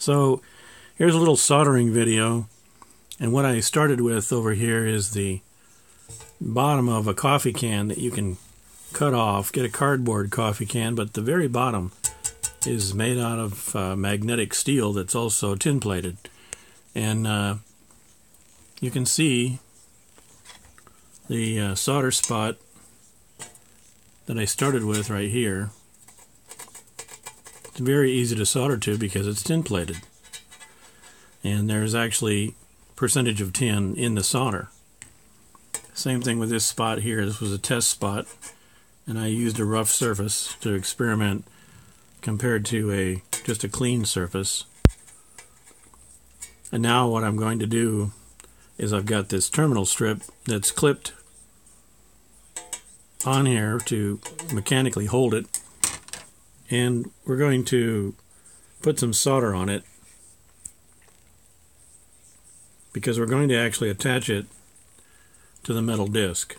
So here's a little soldering video, and what I started with over here is the bottom of a coffee can that you can cut off. Get a cardboard coffee can, but the very bottom is made out of magnetic steel that's also tin plated, and you can see the solder spot that I started with right here. It's very easy to solder to because it's tin plated, and there's actually percentage of tin in the solder. Same thing with this spot here. This was a test spot, and I used a rough surface to experiment compared to just a clean surface. And now what I'm going to do is I've got this terminal strip that's clipped on here to mechanically hold it, and we're going to put some solder on it because we're going to actually attach it to the metal disc.